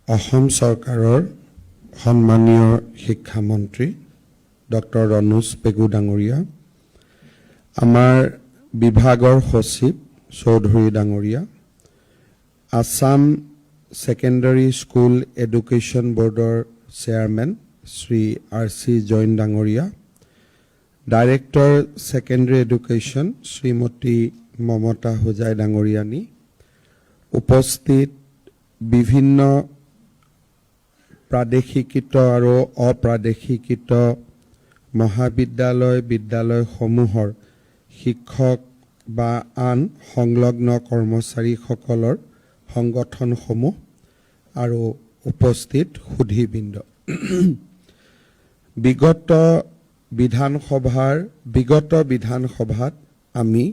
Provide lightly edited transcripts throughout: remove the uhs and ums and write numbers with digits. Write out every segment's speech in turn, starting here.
অসম চৰকাৰৰ সন্মানীয় শিক্ষামন্ত্ৰী ডক্টৰ ৰণোজ পেগু ডাঙৰীয়া, আমাৰ বিভাগৰ সচিব চৌধুৰী ডাঙৰীয়া, আসাম ছেকেণ্ডাৰী স্কুল এডুকেশ্যন বৰ্ডৰ চেয়াৰমেন শ্ৰী R.C. জৈন ডাঙৰীয়া, ডাইৰেক্টৰ ছেকেণ্ডাৰী এডুকেশ্যন শ্ৰীমতী মমতা হোজাই ডাঙৰীয়ানী, উপস্থিত বিভিন্ন প্ৰাদেশিকিত আৰু অপ্ৰাদেশিকিত মহাবিদ্যালয় বিদ্যালয়সমূহৰ শিক্ষক বা আন সংলগ্ন কৰ্মচাৰীসকলৰ সংগঠনসমূহ আৰু উপস্থিত সুধীবৃন্দ, বিগত বিধানসভাত আমি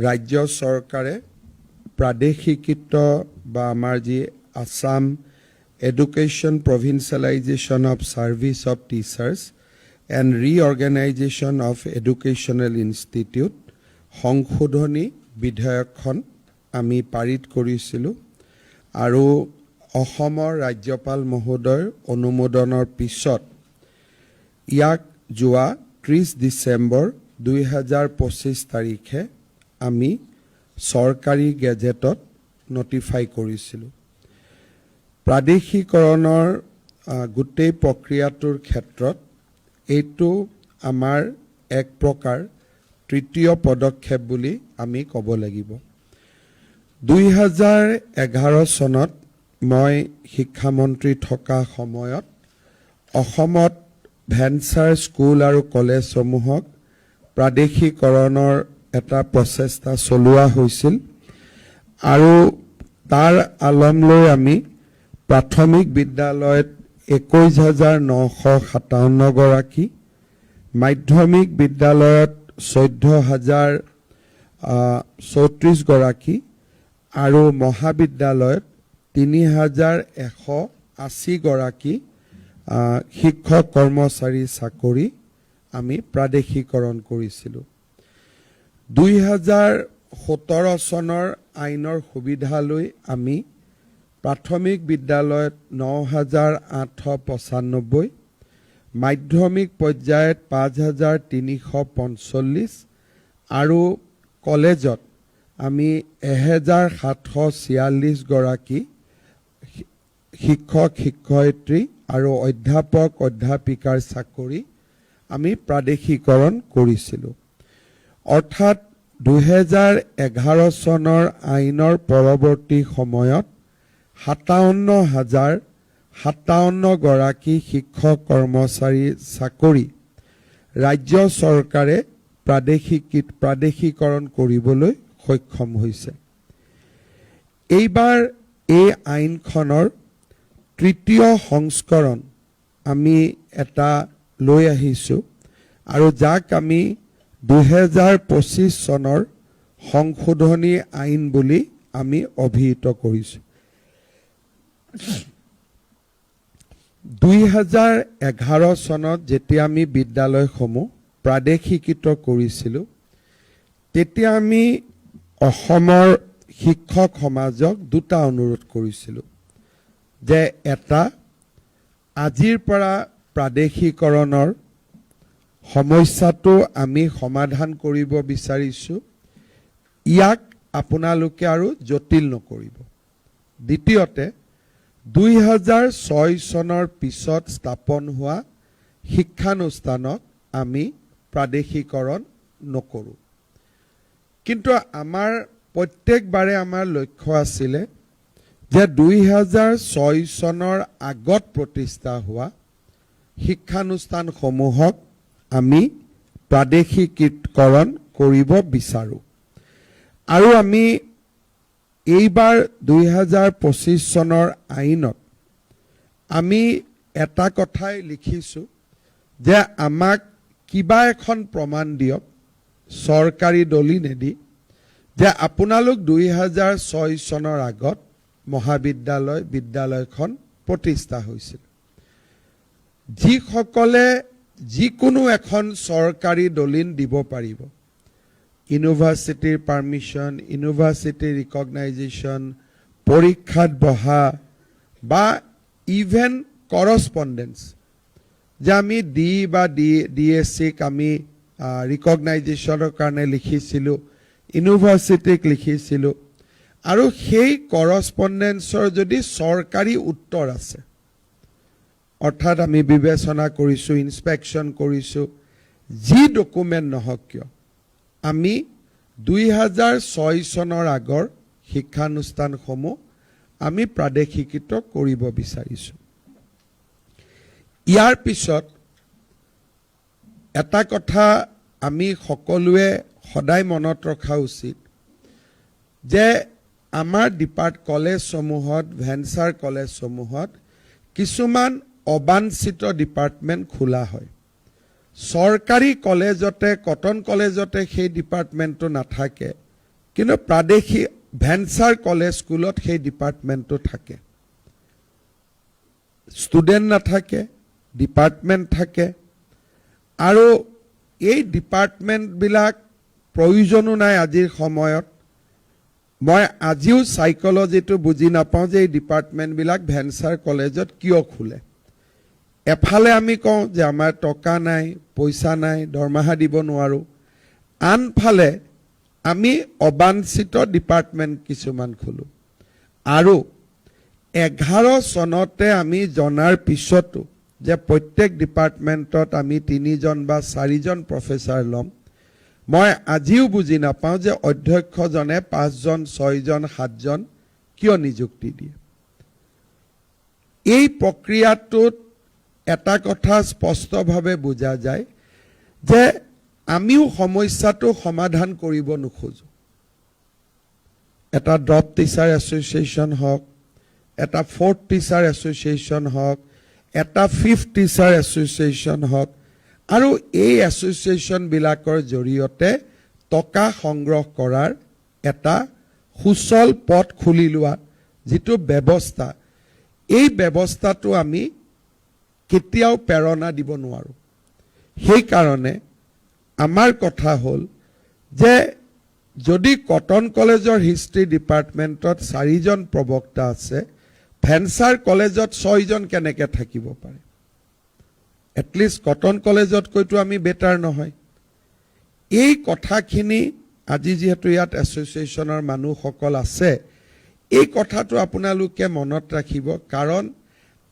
ৰাজ্য চৰকাৰে প্ৰাদেশিকিত বা আমাৰ যি Assam Education Provincialization of Service of Teachers and Reorganization of Educational Institute সংশোধনী বিধেয়কখন আমি পাৰিত কৰিছিলোঁ আৰু অসমৰ ৰাজ্যপাল মহোদয়ৰ অনুমোদনৰ পিছত ইয়াক যোৱা 30 ডিচেম্বৰ 2025 তাৰিখে আমি চৰকাৰী গেজেটত নটিফাই কৰিছিলোঁ। প্ৰাদেশিকৰণৰ গোটেই প্ৰক্ৰিয়াটোৰ ক্ষেত্ৰত এইটো আমাৰ এক প্ৰকাৰ তৃতীয় পদক্ষেপ বুলি আমি ক'ব লাগিব। 2011 চনত মই শিক্ষামন্ত্ৰী থকা সময়ত অসমত ভেঞ্চাৰ স্কুল আৰু কলেজসমূহক প্ৰাদেশিকৰণৰ এটা প্ৰচেষ্টা চলোৱা হৈছিল আৰু তাৰ আলম লৈ আমি প্ৰাথমিক বিদ্যালয়ত 21,957 গৰাকী, মাধ্যমিক বিদ্যালয়ত 14,034 গৰাকী আৰু মহাবিদ্যালয়ত 3,180 গৰাকী শিক্ষক কৰ্মচাৰী চাকৰি আমি প্ৰাদেশিকৰণ কৰিছিলোঁ। 2017 চনৰ আইনৰ সুবিধা লৈ আমি প্ৰাথমিক বিদ্যালয়ত 9,895, মাধ্যমিক পৰ্যায়ত 5,345 আৰু কলেজত আমি 1,746 গৰাকী শিক্ষক শিক্ষয়িত্ৰী আৰু অধ্যাপক অধ্যাপিকাৰ চাকৰি আমি প্ৰাদেশিকৰণ কৰিছিলোঁ। অৰ্থাৎ 2011 চনৰ আইনৰ পৰৱৰ্তী সময়ত 57,057 গৰাকী শিক্ষক কৰ্মচাৰী চাকৰি ৰাজ্য চৰকাৰে প্ৰাদেশিকৰণ কৰিবলৈ সক্ষম হৈছে। এইবাৰ এই আইনখনৰ তৃতীয় সংস্কৰণ আমি এটা লৈ আহিছোঁ আৰু যাক আমি 2025 চনৰ সংশোধনী আইন বুলি আমি অভিহিত কৰিছোঁ। 2011 চনত যেতিয়া আমি বিদ্যালয়সমূহ প্ৰাদেশিকিত কৰিছিলোঁ, তেতিয়া আমি অসমৰ শিক্ষক সমাজক দুটা অনুৰোধ কৰিছিলোঁ যে এটা, আজিৰ পৰা প্ৰাদেশিকৰণৰ সমস্যাটো আমি সমাধান কৰিব বিচাৰিছোঁ, ইয়াক আপোনালোকে আৰু জটিল নকৰিব। দ্বিতীয়তে, 2006 চনৰ পিছত স্থাপন হোৱা শিক্ষানুষ্ঠানক আমি প্ৰাদেশিকৰণ নকৰোঁ। কিন্তু আমাৰ প্ৰত্যেকবাৰে আমাৰ লক্ষ্য আছিলে যে 2006 চনৰ আগত প্ৰতিষ্ঠা হোৱা শিক্ষানুষ্ঠানসমূহক আমি প্ৰাদেশিকৰণ কৰিব বিচাৰোঁ আৰু আমি এইবাৰ 2025 চনৰ আইনত আমি এটা কথাই লিখিছোঁ যে আমাক কিবা এখন প্ৰমাণ দিয়ক চৰকাৰী দলিলেদি যে আপোনালোক 2006 চনৰ আগত বিদ্যালয়খন প্ৰতিষ্ঠা হৈছিল। যিসকলে যিকোনো এখন চৰকাৰী দলিল দিব পাৰিব, ইউনিভাৰ্চিটিৰ পাৰ্মিশ্যন, ইউনিভাৰ্চিটি ৰিকগনাইজেশ্যন, পৰীক্ষাত বহা বা ইভেন কৰসপন্ডেন্স যে আমি ডিএসসিক আমি ৰিকগনাইজেশ্যনৰ কাৰণে লিখিছিলোঁ, ইউনিভাৰ্চিটিক লিখিছিলোঁ, আৰু সেই কৰসপন্ডেন্সৰ যদি চৰকাৰী উত্তৰ আছে, অৰ্থাৎ আমি বিবেচনা কৰিছোঁ, ইনস্পেকশ্যন কৰিছোঁ, যি ডকুমেণ্ট নহওক কিয় আমি 2006 চনৰ আগৰ শিক্ষানুষ্ঠানসমূহ আমি প্ৰাদেশিকৃত কৰিব বিচাৰিছোঁ। ইয়াৰ পিছত এটা কথা আমি সকলোৱে সদায় মনত ৰখা উচিত যে আমাৰ কলেজসমূহত, ভেঞ্চাৰ কলেজসমূহত কিছুমান অবাঞ্ছিত ডিপাৰ্টমেণ্ট খোলা হয়। চৰকাৰী কলেজতে, কটন কলেজতে সেই ডিপাৰ্টমেণ্টটো নাথাকে, কিন্তু প্ৰাদেশিক ভেঞ্চাৰ কলেজ স্কুলত সেই ডিপাৰ্টমেণ্টটো থাকে। ষ্টুডেণ্ট নাথাকে, ডিপাৰ্টমেণ্ট থাকে, আৰু এই ডিপাৰ্টমেণ্টবিলাক প্ৰয়োজনো নাই আজিৰ সময়ত। মই আজিও সাইকোলজিটো বুজি নাপাওঁ যে এই ডিপাৰ্টমেণ্টবিলাক ভেঞ্চাৰ কলেজত কিয় খোলে। এফালে আমি কওঁ যে আমাৰ টকা নাই, পইচা নাই, দৰমহা দিব নোৱাৰোঁ, আনফালে আমি অবাঞ্ছিত ডিপাৰ্টমেণ্ট কিছুমান খোলোঁ। আৰু 11 চনতে আমি জনাৰ পিছতো যে প্ৰত্যেক ডিপাৰ্টমেণ্টত আমি 3জন বা 4জন প্ৰফেচাৰ ল'ম, মই আজিও বুজি নাপাওঁ যে অধ্যক্ষজনে 5জন, 6জন, 7জন কিয় নিযুক্তি দিয়ে। এই প্ৰক্ৰিয়াটোত এটা কথা স্পষ্টভাৱে বুজা যায় যে আমিও সমস্যাটো সমাধান কৰিব নোখোজো। এটা ড্ৰপ টিচাৰ এছ'চিয়েশ্যন হওক, এটা ফ'ৰ্থ টিচাৰ এছ'চিয়েশ্যন হওক, এটা ফিফথ টিচাৰ এছ'চিয়েশ্যন হওক, আৰু এই এছ'চিয়েশ্যনবিলাকৰ জৰিয়তে টকা সংগ্ৰহ কৰাৰ এটা সুচল পথ খুলি লোৱা যিটো ব্যৱস্থা, এই ব্যৱস্থাটো আমি কেতিয়াও প্ৰেৰণা দিব নোৱাৰোঁ। সেইকাৰণে আমাৰ কথা হ'ল যে যদি কটন কলেজৰ হিষ্ট্ৰী ডিপাৰ্টমেণ্টত 4জন প্ৰবক্তা আছে, ভেঞ্চাৰ কলেজত 6জন কেনেকৈ থাকিব পাৰে? এটলিষ্ট কটন কলেজতকৈতো আমি বেটাৰ নহয়। এই কথাখিনি আজি যিহেতু ইয়াত এছ'চিয়েশ্যনৰ মানুহসকল আছে, এই কথাটো আপোনালোকে মনত ৰাখিব, কাৰণ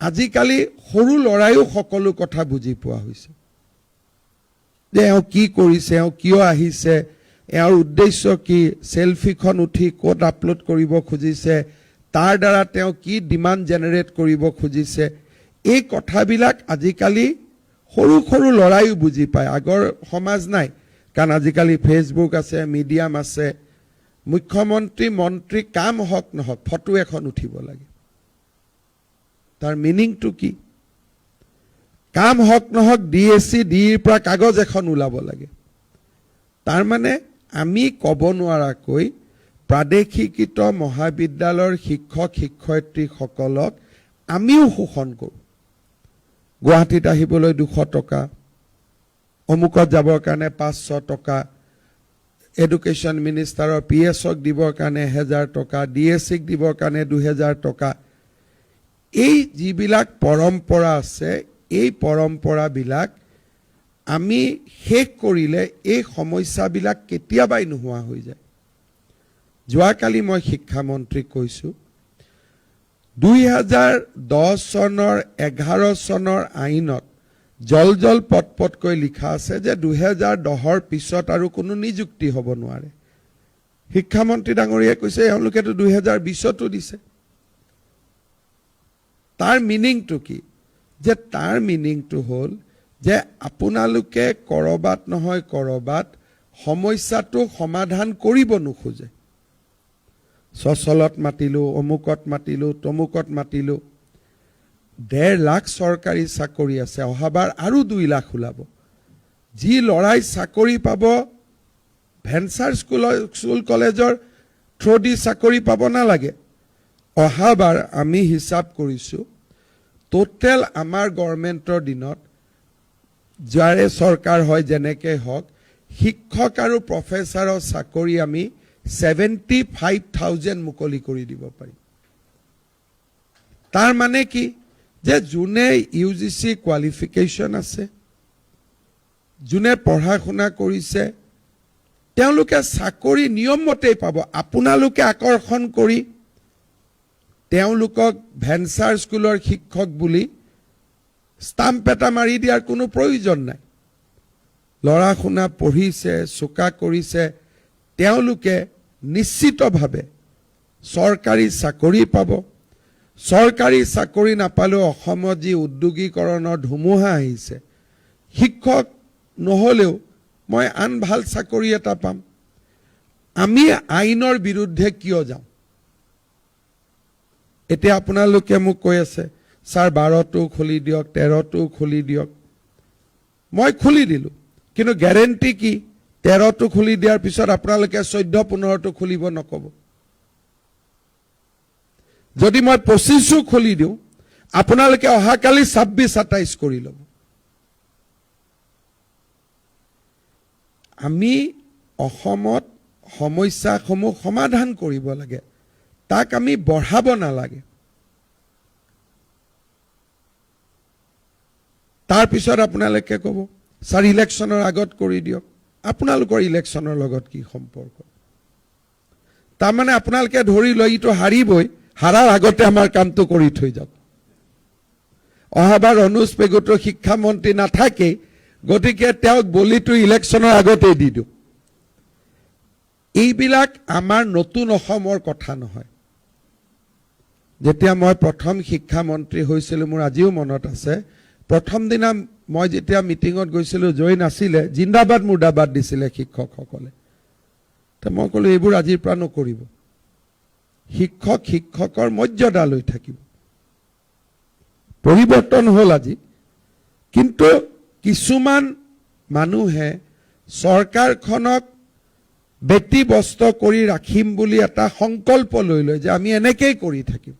আজিকালি সৰু ল'ৰাইও সকলো কথা বুজি পোৱা হৈছে যে এওঁ কি কৰিছে, এওঁ কিয় আহিছে, এওঁৰ উদ্দেশ্য কি, চেলফিখন উঠি ক'ত আপলোড কৰিব খুজিছে, তাৰ দ্বাৰা তেওঁ কি ডিমাণ্ড জেনেৰেট কৰিব খুজিছে, এই কথাবিলাক আজিকালি সৰু সৰু ল'ৰাইও বুজি পায়। আগৰ সমাজ নাই, কাৰণ আজিকালি ফেচবুক আছে, মিডিয়াম আছে। মুখ্যমন্ত্ৰী, মন্ত্ৰী কাম হওক নহওক ফটো এখন উঠিব লাগে, তাৰ মিনিংটো কি? কাম হওক নহওক ডিএছচি, ডিইৰ পৰা কাগজ এখন ওলাব লাগে। তাৰমানে আমি ক'ব নোৱাৰাকৈ প্ৰাদেশিকৃত মহাবিদ্যালয়ৰ শিক্ষক শিক্ষয়িত্ৰীসকলক আমিও শোষণ কৰোঁ। গুৱাহাটীত আহিবলৈ 200 টকা, অমুকত যাবৰ কাৰণে 500 টকা, এডুকেশ্যন মিনিষ্টাৰৰ PS-ক দিবৰ কাৰণে 1000 টকা, ডিএছচিক দিবৰ কাৰণে 2000 টকা। এই যিবিলাক পৰম্পৰা আছে, এই পৰম্পৰাবিলাক আমি শেষ কৰিলে এই সমস্যাবিলাক কেতিয়াবাই নোহোৱা হৈ যায়। যোৱাকালি মই শিক্ষামন্ত্ৰীক কৈছোঁ, 2010 চনৰ 11 চনৰ আইনত জল পটকৈ লিখা আছে যে 2010ৰ পিছত আৰু কোনো নিযুক্তি হ'ব নোৱাৰে। শিক্ষামন্ত্ৰী ডাঙৰীয়াই কৈছে এওঁলোকেতো 2020তো দিছে। তাৰ মিনিংটো কি? যে তাৰ মিনিংটো হ'ল যে আপোনালোকে কৰবাত নহয় কৰবাত সমস্যাটো সমাধান কৰিব নোখোজে। সচলত মাতিলোঁ, অমুকত মাতিলোঁ, তমুকত মাতিলোঁ। 1.5 লাখ চৰকাৰী চাকৰি আছে, অহাবাৰ আৰু 2 লাখ ওলাব। যি ল'ৰাই চাকৰি পাব ভেঞ্চাৰ স্কুল কলেজৰ থ্ৰুদি চাকৰি পাব নালাগে। অহাবাৰ আমি হিচাপ কৰিছোঁ, টোটেল আমাৰ গভৰ্ণমেণ্টৰ দিনত যাৰে চৰকাৰ হয় যেনেকৈ হওক, শিক্ষক আৰু প্ৰফেচাৰৰ চাকৰি আমি 75,000 মুকলি কৰি দিব পাৰিম। তাৰ মানে কি যে যোনে UGC কোৱালিফিকেশ্যন আছে, যোনে পঢ়া শুনা কৰিছে, তেওঁলোকে চাকৰি নিয়মমতেই পাব। আপোনালোকে আকৰ্ষণ কৰি তেওঁলোকক ভেঞ্চাৰ স্কুলৰ শিক্ষক বুলি ষ্টাম্প এটা মাৰি দিয়াৰ কোনো প্ৰয়োজন নাই। ল'ৰা শুনা পঢ়িছে, চোকা কৰিছে, তেওঁলোকে নিশ্চিতভাৱে চৰকাৰী চাকৰি পাব। চৰকাৰী চাকৰি নাপালেও অসমত যি উদ্যোগীকৰণৰ ধুমুহা আহিছে, শিক্ষক নহ'লেও মই আন ভাল চাকৰি এটা পাম। আমি আইনৰ বিৰুদ্ধে কিয় যাওঁ? এতিয়া আপোনালোকে মোক কৈ আছে, ছাৰ 12টো খুলি দিয়ক, 13টো খুলি দিয়ক। মই খুলি দিলোঁ, কিন্তু গেৰেণ্টি কি 13টো খুলি দিয়াৰ পিছত আপোনালোকে 14-15টো খুলিব নক'ব? যদি মই 25ও খুলি দিওঁ, আপোনালোকে অহাকালি 26-27 কৰি ল'ব। আমি অসমত সমস্যাসমূহ সমাধান কৰিব লাগে, তাক আমি বঢ়াব নালাগে। তাৰপিছত আপোনালোকে ক'ব, ছাৰ ইলেকশ্যনৰ আগত কৰি দিয়ক। আপোনালোকৰ ইলেকশ্যনৰ লগত কি সম্পৰ্ক? তাৰমানে আপোনালোকে ধৰি লয় ইটো হাৰিবই, হাৰাৰ আগতে আমাৰ কামটো কৰি থৈ যাওক। অহাবাৰ অনুজ পেগুটো শিক্ষামন্ত্ৰী নাথাকেই, গতিকে তেওঁক বলিটো ইলেকশ্যনৰ আগতেই দি দিওঁ। এইবিলাক আমাৰ নতুন অসমৰ কথা নহয়। যেতিয়া মই প্ৰথম শিক্ষামন্ত্ৰী হৈছিলোঁ, মোৰ আজিও মনত আছে, প্ৰথম দিনা মই যেতিয়া মিটিঙত গৈছিলোঁ, জয় নাছিলে, জিন্দাবাদ মুৰ্দাবাদ দিছিলে শিক্ষকসকলে। মই ক'লোঁ এইবোৰ আজিৰ পৰা নকৰিব। শিক্ষক শিক্ষকৰ মৰ্যাদা লৈ থাকিব। পৰিৱৰ্তন হ'ল আজি, কিন্তু কিছুমান মানুহে চৰকাৰখনক ব্যতিব্যস্ত কৰি ৰাখিম বুলি এটা সংকল্প লৈ লয় যে আমি এনেকেই কৰি থাকিম।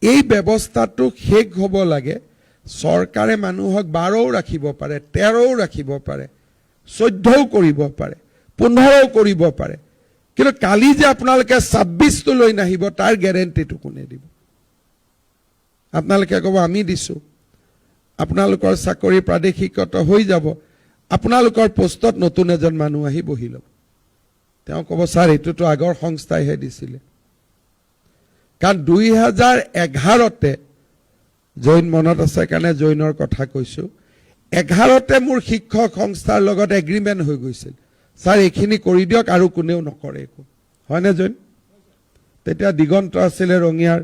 এই ব্যৱস্থাটো শেষ হ'ব লাগে। চৰকাৰে মানুহক 12ও ৰাখিব পাৰে, 13ও ৰাখিব পাৰে, 14ও কৰিব পাৰে, 15ও কৰিব পাৰে, কিন্তু কালি যে আপোনালোকে 26টো লৈ নাহিব তাৰ গেৰেণ্টিটো কোনে দিব? আপোনালোকে ক'ব আমি দিছোঁ, আপোনালোকৰ চাকৰি প্ৰাদেশিকত হৈ যাব, আপোনালোকৰ পোষ্টত নতুন এজন মানুহ আহি বহি ল'ব। তেওঁ ক'ব ছাৰ এইটোতো আগৰ সংস্থাইহে দিছিলে। কাৰণ 2011তে, জৈন মনত আছে কাৰণে জৈনৰ কথা কৈছোঁ, 11তে মোৰ শিক্ষক সংস্থাৰ লগত এগ্ৰিমেণ্ট হৈ গৈছিল, ছাৰ এইখিনি কৰি দিয়ক আৰু কোনেও নকৰে একো। হয়নে জৈন? তেতিয়া দিগন্ত আছিলে ৰঙিয়াৰ,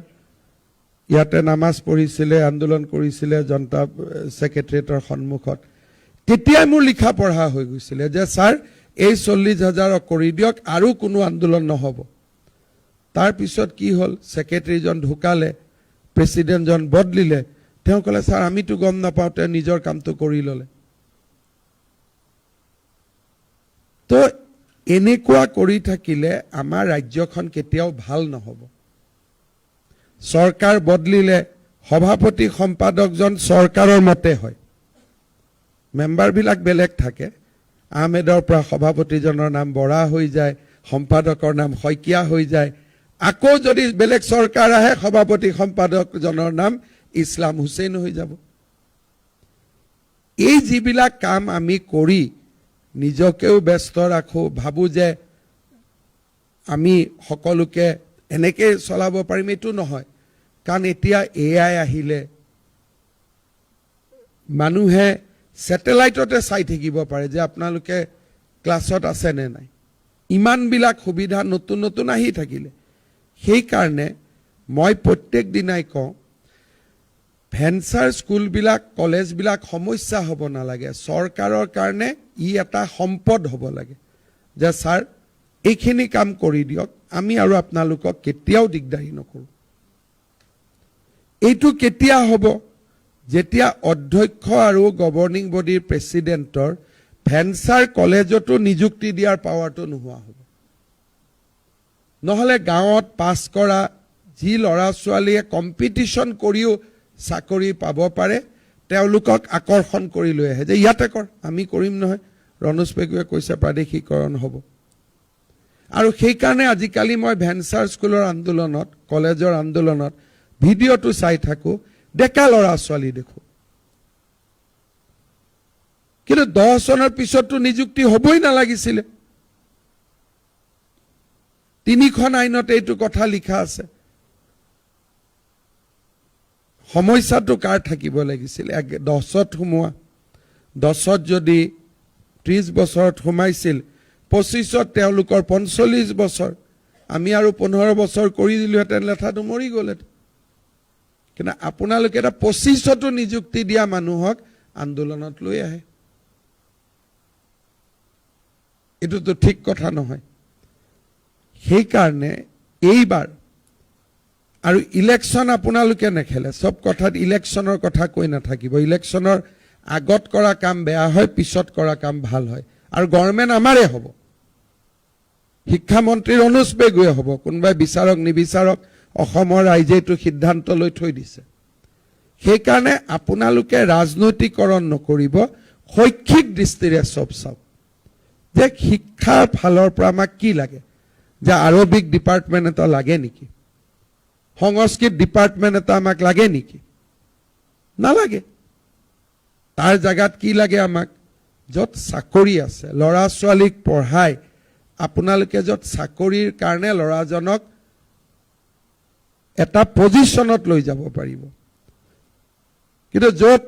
ইয়াতে নামাজ পঢ়িছিলে, আন্দোলন কৰিছিলে জনতা ছেক্ৰেটেৰিয়েটৰ সন্মুখত। তেতিয়াই মোৰ লিখা পঢ়া হৈ গৈছিলে যে ছাৰ এই 40,000 কৰি দিয়ক আৰু কোনো আন্দোলন নহ'ব। তাৰপিছত কি হ'ল, ছেক্ৰেটেৰীজন ঢুকালে, প্ৰেছিডেণ্টজন বদলিলে, তেওঁ ক'লে ছাৰ আমিতো গম নাপাওঁ, তেওঁ নিজৰ কামটো কৰি ল'লে। তো এনেকুৱা কৰি থাকিলে আমাৰ ৰাজ্যখন কেতিয়াও ভাল নহ'ব। চৰকাৰ বদলিলে সভাপতি সম্পাদকজন চৰকাৰৰ মতে হয়, মেম্বাৰবিলাক বেলেগ থাকে। আহমেদৰ পৰা সভাপতিজনৰ নাম বৰা হৈ যায়, সম্পাদকৰ নাম শইকীয়া হৈ যায়। আকৌ যদি বেলেগ চৰকাৰ আহে, সভাপতি সম্পাদকজনৰ নাম ইছলাম হুছেইন হৈ যাব। এই যিবিলাক কাম আমি কৰি নিজকেও ব্যস্ত ৰাখোঁ, ভাবোঁ যে আমি সকলোকে এনেকৈ চলাব পাৰিম, এইটো নহয়। কাৰণ এতিয়া AI আহিলে, মানুহে ছেটেলাইটতে চাই থাকিব পাৰে যে আপোনালোকে ক্লাছত আছে নে নাই। ইমানবিলাক সুবিধা নতুন নতুন আহি থাকিলে, সেইকাৰণে মই প্ৰত্যেক দিনাই কওঁ ভেঞ্চাৰ স্কুলবিলাক, কলেজবিলাক সমস্যা হ'ব নালাগে। চৰকাৰৰ কাৰণে ই এটা সম্পদ হ'ব লাগে যে ছাৰ এইখিনি কাম কৰি দিয়ক, আমি আৰু আপোনালোকক কেতিয়াও দিগদাৰী নকৰোঁ। এইটো কেতিয়া হ'ব? যেতিয়া অধ্যক্ষ আৰু গভৰ্ণিং বডিৰ প্ৰেছিডেণ্টৰ ভেঞ্চাৰ কলেজতো নিযুক্তি দিয়াৰ পাৱাৰটো নোহোৱা হ'ব। নহ'লে গাঁৱত পাছ কৰা যি ল'ৰা ছোৱালীয়ে কম্পিটিশ্যন কৰিও চাকৰি পাব পাৰে, তেওঁলোকক আকৰ্ষণ কৰি লৈ আহে যে ইয়াতে কৰ, আমি কৰিম নহয়। ৰণোজ পেগুৱে কৈছে প্ৰাদেশিকৰণ হ'ব। আৰু সেইকাৰণে আজিকালি মই ভেঞ্চাৰ স্কুলৰ আন্দোলনত কলেজৰ আন্দোলনত ভিডিঅ'টো চাই থাকো ডেকা ল'ৰা ছোৱালী দেখো কিন্তু 10 চনৰ পিছতো নিযুক্তি হ'বই নালাগিছিলে 3খন আইনত এইটো কথা লিখা আছে সমস্যাটো কাৰ থাকিব লাগিছিল 10ত সোমোৱা 10ত যদি 30 বছৰত সোমাইছিল 25ত তেওঁলোকৰ 45 বছৰ আমি আৰু 15 বছৰ কৰি দিলোহেঁতেন লেঠাটো মৰি গ'লেহেঁতেন কিন্তু আপোনালোকে এটা 25তো নিযুক্তি দিয়া মানুহক আন্দোলনত লৈ আহে এটোতো ঠিক কথা নহয় সেই কাৰণে এইবাৰ আৰু ইলেকশন আপোনালোকে নেখেলে সব কথাত ইলেকশনৰ কথা কৈ নাথাকিব ইলেকশনৰ আগত কৰা কাম বেয়া হয় পিছত কৰা কাম ভাল হয় আৰু গভৰ্ণমেণ্ট আমাৰে হ'ব শিক্ষামন্ত্ৰীৰ অনুজ বেগুৱে হ'ব কোনোবাই বিচাৰক নিবিচাৰক অসমৰ ৰাইজে এইটো সিদ্ধান্ত লৈ থৈ দিছে সেই কাৰণে আপোনালোকে ৰাজনৈতিকৰণ নকৰিব শৈক্ষিক দৃষ্টিৰে সব চাওক যে শিক্ষাৰ ফালৰ পৰা আমাক কি লাগে যে আৰবিক ডিপাৰ্টমেণ্ট এটা লাগে নেকি সংস্কৃত ডিপাৰ্টমেণ্ট এটা আমাক লাগে নেকি নালাগে তাৰ জায়গাত কি লাগে আমাক য'ত চাকৰি আছে ল'ৰা ছোৱালীক পঢ়াই আপোনালোকে য'ত চাকৰিৰ কাৰণে ল'ৰাজনক এটা পজিশনত লৈ যাব পাৰিব কিন্তু য'ত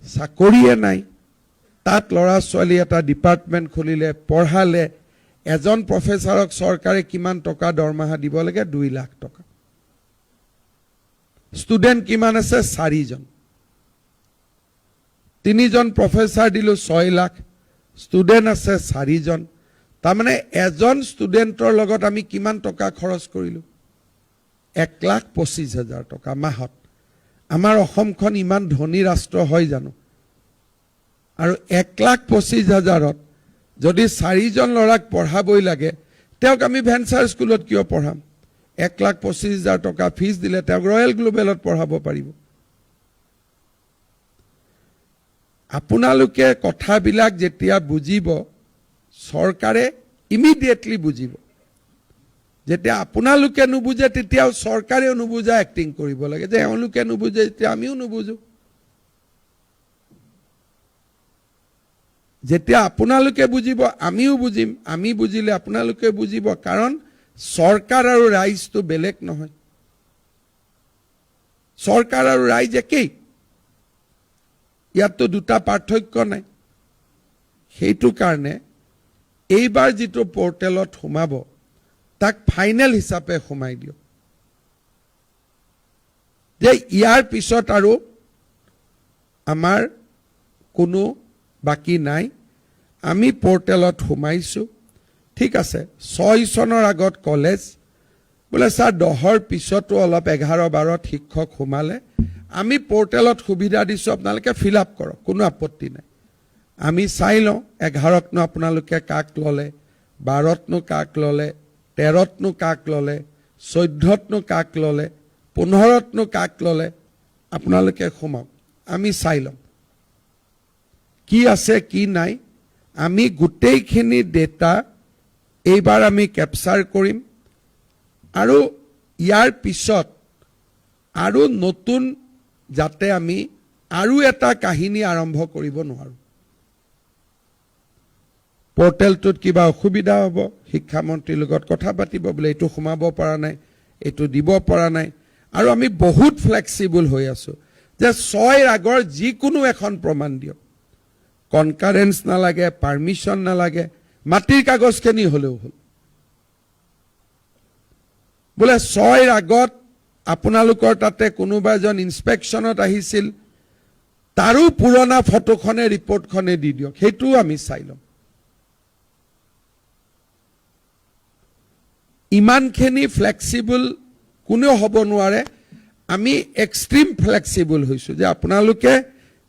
চাকৰিয়ে নাই তাত ল'ৰা ছোৱালী এটা ডিপাৰ্টমেণ্ট খুলিলে পঢ়ালে এজন প্ৰফেছৰক চৰকাৰে কিমান টকা দৰমহা দিব লাগে 2 লাখ টকা ষ্টুডেণ্ট কিমান আছে 4 জন 3 জন প্ৰফেছৰ দিলো 6 লাখ ষ্টুডেণ্ট আছে 4 জন তাৰমানে এজন ষ্টুডেণ্টৰ লগত আমি কিমান টকা খৰচ কৰিলো 1,25,000 টকা মাহত আমাৰ অসমখন ইমান ধনী ৰাষ্ট্ৰ হয় জানো আৰু 1,25,000ত যদি 4 জন ল'ৰাক পঢ়াবই লাগে তেওঁক আমি ভেঞ্চাৰ স্কুলত কিয় পঢ়াম 1,25,000 টকা ফিজ দিলে তেওঁক ৰয়েল গ্লোবেলত পঢ়াব পাৰিব আপোনালোকে কথাবিলাক যেতিয়া বুজিব চৰকাৰে ইমিডিয়েটলি বুজিব যেতিয়া আপোনালোকে নুবুজে তেতিয়াও চৰকাৰেও নুবুজা এক্টিং কৰিব লাগে যে এওঁলোকে নুবুজে তেতিয়া আমিও নুবুজো যেতিয়া আপোনালোকে বুজিব আমিও বুজিম আমি বুজিলে আপোনালোকে বুজিব কাৰণ সৰকাৰ আৰু ৰাইজটো বেলেগ নহয় সৰকাৰ আৰু ৰাইজ একেই ইয়াততো দুটা পাৰ্থক্য নাই সেইটো কাৰণে এইবাৰ যেটো পোৰ্টেলত সোমাব তাক ফাইনেল হিচাপে সোমাই দিও যে ইয়াৰ পিছত আৰু আমাৰ কোনো বাকি নাই আমি পোৰ্টেলত সোমাইছো ঠিক আছে 6 চনৰ আগত কলেজ বলে স্যাৰ 10ৰ পিছতো অলপ 11-12ত শিক্ষক সোমালে আমি পোৰ্টেলত সুবিধা দিছো আপোনালোকে ফিল আপ কৰক কোনো আপত্তি নাই আমি চাই লওঁ 11ত নো আপোনালোকে কাক ললে 12ত নো কাক ললে 13ত নো কাক ললে 14ত নো কাক ললে 15ত নো কাক ললে আপোনালোকে সোমাওক আমি চাই লওঁ কি আছে কি নাই আমি গোটেইখিনি ডেটা এইবাৰ আমি ক্যাপচাৰ কৰিম আৰু ইয়াৰ পিছত আৰু নতুন যাতে আমি আৰু এটা কাহিনী আৰম্ভ কৰিব নোৱাৰো পোৰ্টেলটোত কিবা অসুবিধা হ'ব শিক্ষামন্ত্ৰীৰ লগত কথা পাতিব বলে এটো সোমাব পৰা নাই এটো দিব পৰা নাই আৰু আমি বহুত ফ্লেক্সিবল হৈ আছো যে 6ৰ আগৰ যিকোনো এখন প্ৰমাণ দিয়ক কনকাৰেন্স নালাগে পাৰমিশন নালাগে মাটিৰ কাগজখিনি হলেও হল বলে 6ৰ আগত আপোনালোকৰ তাতে কোনোবা এজন ইনস্পেকশনত আহিছিল তাৰো পুৰণা ফটোখনে ৰিপৰ্টখনে দি দিয়ক হেতু আমি চাই লম ইমানখিনি ফ্লেক্সিবল কোনেও হ'ব নোৱাৰে আমি এক্সট্ৰিম ফ্লেক্সিবল হৈছো যে আপোনালোকে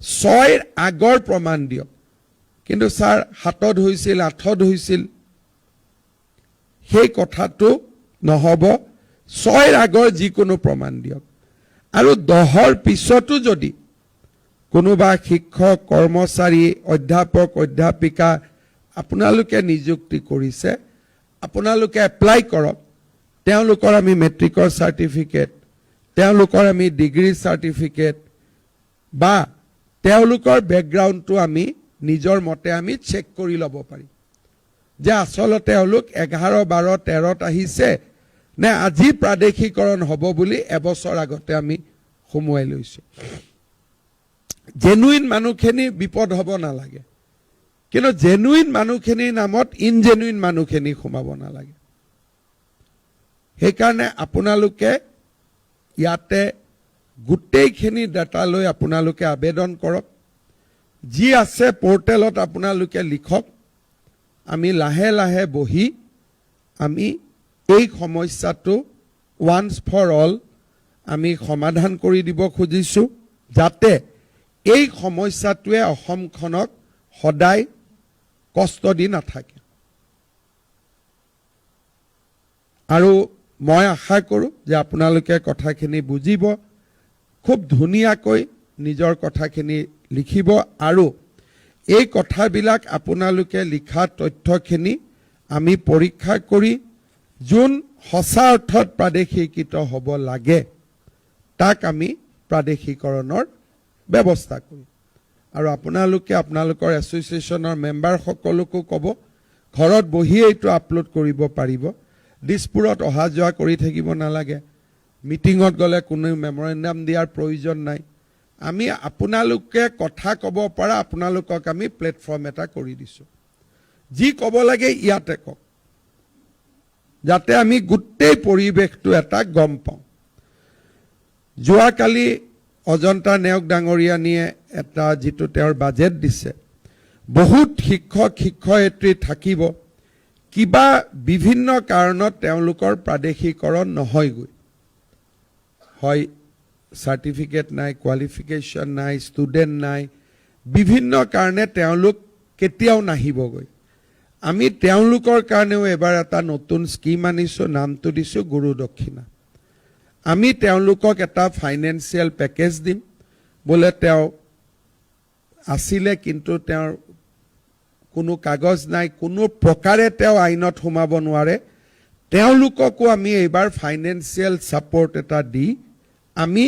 6ৰ আগৰ প্ৰমাণ দিয়ক কিন্তু স্যাৰ 7ত হৈছিল 8ত হৈছিল সেই কথাটো নহব 6ৰ আগৰ যিকোনো প্ৰমাণ দিয়ক আৰু 10ৰ পিছতো যদি কোনোবা শিক্ষক কৰ্মচাৰী অধ্যাপক অধ্যাপিকা আপোনালোকে নিযুক্তি কৰিছে আপোনালোকে এপ্লাই কৰক তেওঁলোকৰ আমি মেট্ৰিকৰ চাৰ্টিফিকেট, তেওঁলোকৰ আমি ডিগ্ৰী চাৰ্টিফিকেট বা তেওঁলোকৰ বেকগ্ৰাউণ্ডটো আমি নিজৰ মতে আমি চেক কৰি ল'ব পাৰিম যে আচলতে তেওঁলোক 11, 12, 13ত আহিছে নে আজি প্ৰাদেশিকৰণ হ'ব বুলি এবছৰ আগতে আমি সোমোৱাই লৈছোঁ। জেনুইন মানুহখিনি বিপদ হ'ব নালাগে, কিন্তু জেনুইন মানুহখিনিৰ নামত ইনজেনুইন মানুহখিনি সোমাব নালাগে। সেইকাৰণে আপোনালোকে ইয়াতে গোটেইখিনি ডাটা লৈ আপোনালোকে আবেদন কৰক। যি আছে পৰ্টেলত আপোনালোকে লিখক। আমি লাহে লাহে বহি আমি এই সমস্যাটো ওৱান্স ফৰ অল আমি সমাধান কৰি দিব খুজিছোঁ, যাতে এই সমস্যাটোৱে অসমখনক সদায় কষ্ট দি নাথাকে। আৰু মই আশা কৰোঁ যে আপোনালোকে কথাখিনি বুজিব, খুব ধুনীয়াকৈ নিজৰ কথাখিনি লিখিব আৰু এই কথাবিলাক আপোনালোকে লিখা তথ্যখিনি আমি পৰীক্ষা কৰি যোন সঁচা অৰ্থত প্ৰাদেশিকৃত হ'ব লাগে তাক আমি প্ৰাদেশিকৰণৰ ব্যৱস্থা কৰিম। আৰু আপোনালোকে আপোনালোকৰ এছ'চিয়েশ্যনৰ মেম্বাৰসকলকো ক'ব, ঘৰত বহি এইটো আপলোড কৰিব পাৰিব। দিছপুৰত অহা যোৱা কৰি থাকিব নালাগে, মিটিঙত গ'লে কোনো মেমৰেণ্ডাম দিয়াৰ প্ৰয়োজন নাই। আমি আপোনালোকে কথা ক'ব পৰা আপোনালোকক আমি প্লেটফৰ্ম এটা কৰি দিছোঁ। যি ক'ব লাগে ইয়াতে কওক, যাতে আমি গোটেই পৰিৱেশটো এটা গম পাওঁ। যোৱাকালি অজন্তা নেওগ ডাঙৰীয়ানীয়ে এটা যিটো তেওঁৰ বাজেট দিছে, বহুত শিক্ষক শিক্ষয়িত্ৰী থাকিব, কিবা বিভিন্ন কাৰণত তেওঁলোকৰ প্ৰাদেশিকৰণ নহয়গৈ, হয় চাৰ্টিফিকেট নাই, কোৱালিফিকেশ্যন নাই, ষ্টুডেণ্ট নাই, বিভিন্ন কাৰণে তেওঁলোক কেতিয়াও নাহিবগৈ। আমি তেওঁলোকৰ কাৰণেও এবাৰ এটা নতুন স্কিম আনিছোঁ, নামটো দিছোঁ গুৰু দক্ষিণা। আমি তেওঁলোকক এটা ফাইনেন্সিয়েল পেকেজ দিম। বোলে তেওঁ আছিলে কিন্তু তেওঁৰ কোনো কাগজ নাই, কোনো প্ৰকাৰে তেওঁ আইনত সোমাব নোৱাৰে, তেওঁলোককো আমি এইবাৰ ফাইনেন্সিয়েল ছাপৰ্ট এটা দি আমি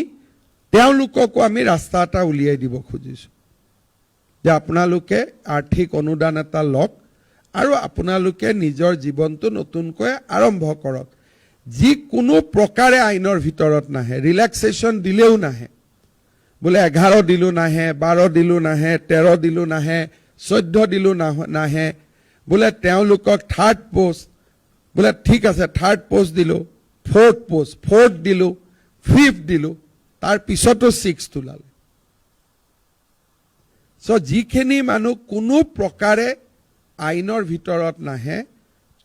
তেওঁলোককো আমি ৰাস্তা এটা উলিয়াই দিব খুজিছোঁ যে আপোনালোকে আৰ্থিক অনুদান এটা লওক আৰু আপোনালোকে নিজৰ জীৱনটো নতুনকৈ আৰম্ভ কৰক। যিকোনো প্ৰকাৰে আইনৰ ভিতৰত নাহে, ৰিলেক্সেশ্যন দিলেও নাহে, বোলে 11 দিলোঁ নাহে, 12 দিলোঁ নাহে, 13 দিলোঁ নাহে, 14 দিলোঁ নাহে, বোলে তেওঁলোকক থাৰ্ড পোষ্ট, বোলে ঠিক আছে থাৰ্ড পোষ্ট দিলোঁ, ফ'ৰ্থ দিলোঁ, 5th দিলোঁ, তাৰ পিছতো 6th ওলালে। চ' যিখিনি মানুহ কোনো প্ৰকাৰে আইনৰ ভিতৰত নাহে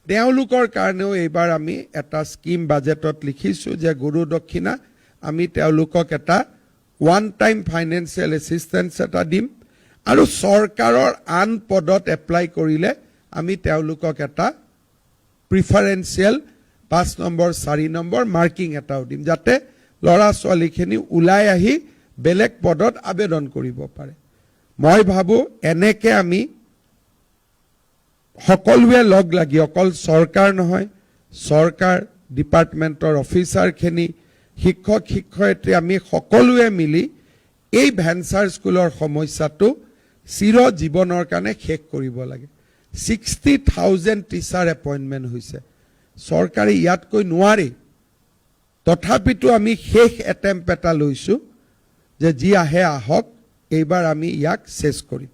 তেওঁলোকৰ কাৰণেও এইবাৰ আমি এটা স্কিম বাজেটত লিখিছোঁ যে গুৰু দক্ষিণা আমি তেওঁলোকক এটা ওৱান টাইম ফাইনেন্সিয়েল এছিষ্টেঞ্চ এটা দিম আৰু চৰকাৰৰ আন পদত এপ্লাই কৰিলে আমি তেওঁলোকক এটা প্ৰিফাৰেঞ্চিয়েল 5 নম্বৰ 4 নম্বৰ মাৰ্কিং এটাও দিম, যাতে ল'ৰা ছোৱালীখিনি ওলাই আহি বেলেগ পদত আবেদন কৰিব পাৰে। মই ভাবোঁ এনেকৈ আমি সকলোৱে লগ লাগি, অকল চৰকাৰ নহয়, চৰকাৰ ডিপাৰ্টমেণ্টৰ অফিচাৰখিনি, শিক্ষক শিক্ষয়িত্ৰী, আমি সকলোৱে মিলি এই ভেঞ্চাৰ স্কুলৰ সমস্যাটো চিৰ জীৱনৰ কাৰণে শেষ কৰিব লাগে। 60,000 টিচাৰ এপইণ্টমেণ্ট হৈছে, চৰকাৰে ইয়াতকৈ নোৱাৰে। তথাপিতো আমি শেষ এটেম্প এটা লৈছোঁ যে যি আহে আহক, এইবাৰ আমি ইয়াক চেছ কৰিম।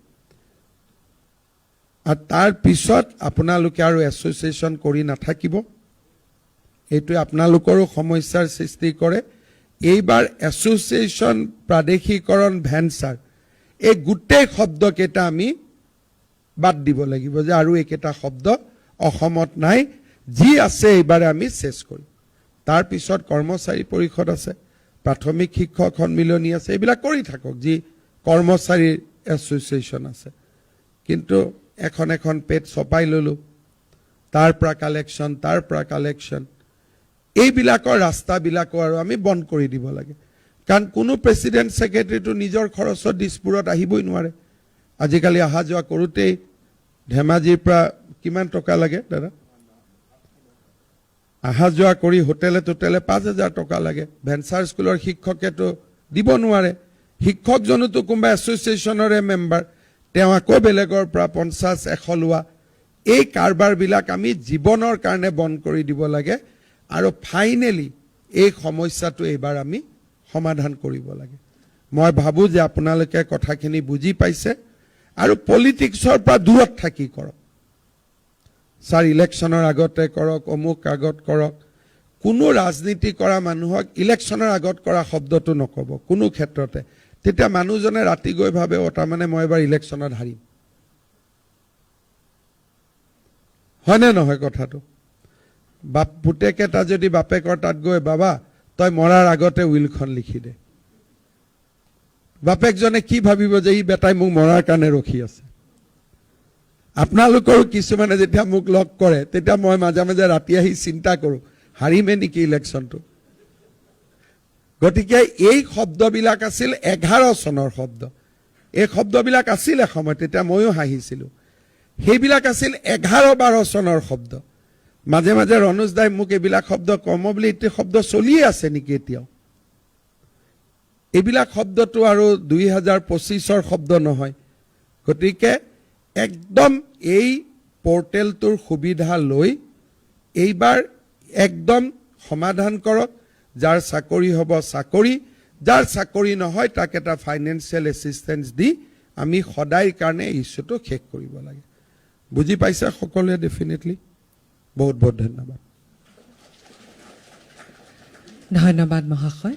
আৰু তাৰ পিছত আপোনালোকে আৰু এছ'চিয়েশ্যন কৰি নাথাকিব, এইটোৱে আপোনালোকৰো সমস্যাৰ সৃষ্টি কৰে। এইবাৰ এছ'চিয়েশ্যন, প্ৰাদেশিকৰণ, ভেঞ্চাৰ, এই গোটেই শব্দকেইটা আমি বাদ দিব লাগিব যে আৰু এইকেইটা শব্দ অসমত নাই, যি আছে এইবাৰে আমি চেছ কৰিম। তাৰপিছত কৰ্মচাৰী পৰিষদ আছে, প্ৰাথমিক শিক্ষক সন্মিলনী আছে, এইবিলাক কৰি থাকক, যি কৰ্মচাৰীৰ এছ'চিয়েশ্যন আছে। কিন্তু এখন এখন পেজ ছপাই ল'লোঁ, তাৰ পৰা কালেকশ্যন, এইবিলাকৰ ৰাস্তাবিলাকো আৰু আমি বন্ধ কৰি দিব লাগে। কাৰণ কোনো প্ৰেচিডেণ্ট ছেক্ৰেটাৰীটো নিজৰ খৰচত দিছপুৰত আহিবই নোৱাৰে। আজিকালি অহা যোৱা কৰোঁতেই ধেমাজিৰ পৰা কিমান টকা লাগে দাদা? অহা যোৱা কৰি হোটেলে 5,000 টকা লাগে। ভেঞ্চাৰ স্কুলৰ শিক্ষকেতো দিব নোৱাৰে। শিক্ষকজনোতো কোনোবা এছ'চিয়েশ্যনৰে মেম্বাৰ, তেওঁ আকৌ বেলেগৰ পৰা 50-100 লোৱা। এই কাৰবাৰবিলাক আমি জীৱনৰ কাৰণে বন্ধ কৰি দিব লাগে আৰু ফাইনেলি এই সমস্যাটো এইবাৰ আমি সমাধান কৰিব লাগে। মই ভাবোঁ যে আপোনালোকে কথাখিনি বুজি পাইছে আৰু পলিটিক্সৰ পৰা দূৰত থাকি কৰক। ছাৰ ইলেকশ্যনৰ আগতে কৰক, অমুক আগত কৰক। কোনো ৰাজনীতি কৰা মানুহক ইলেকশ্যনৰ আগত কৰা শব্দটো নক'ব কোনো ক্ষেত্ৰতে। তেতিয়া মানুহজনে ৰাতি গৈ ভাবে তাৰমানে মই এবাৰ ইলেকশ্যনত হাৰিম। হয়নে নহয় কথাটো? পুতেক এটা যদি বাপেকৰ তাত গৈ বাবা তই মৰাৰ আগতে উইলখন লিখি দে, বাপেকজনে কি ভাবিব যে ই বেটাই মোক মৰাৰ কাৰণে ৰখি আছে। আপোনালোকৰো কিছুমানে যেতিয়া মোক লগ কৰে তেতিয়া মই মাজে মাজে ৰাতি আহি চিন্তা কৰোঁ হাৰিমে নেকি ইলেকশ্যনটো। গতিকে এই শব্দবিলাক আছিল 11 চনৰ শব্দ। এই শব্দবিলাক আছিল এসময়ত, তেতিয়া ময়ো হাঁহিছিলোঁ। সেইবিলাক আছিল 11-12 চনৰ শব্দ। মাজে মাজে ৰনোজ দাই মোক এইবিলাক শব্দ কম বুলি এতিয়া শব্দ চলিয়ে আছে নেকি এতিয়াও? এইবিলাক শব্দটো আৰু 2025ৰ শব্দ নহয়। গতিকে একদম এই পৰ্টেলটোৰ সুবিধা লৈ এইবাৰ একদম সমাধান কৰক। যাৰ চাকৰি হ'ব চাকৰি, যাৰ চাকৰি নহয় তাক এটা ফাইনেন্সিয়েল এছিষ্টেঞ্চ দি আমি সদায়ৰ কাৰণে ইছ্যুটো শেষ কৰিব লাগে। বুজি পাইছে সকলোৱে? ডেফিনেটলি। বহুত বহুত ধন্যবাদ। ধন্যবাদ মহাশয়।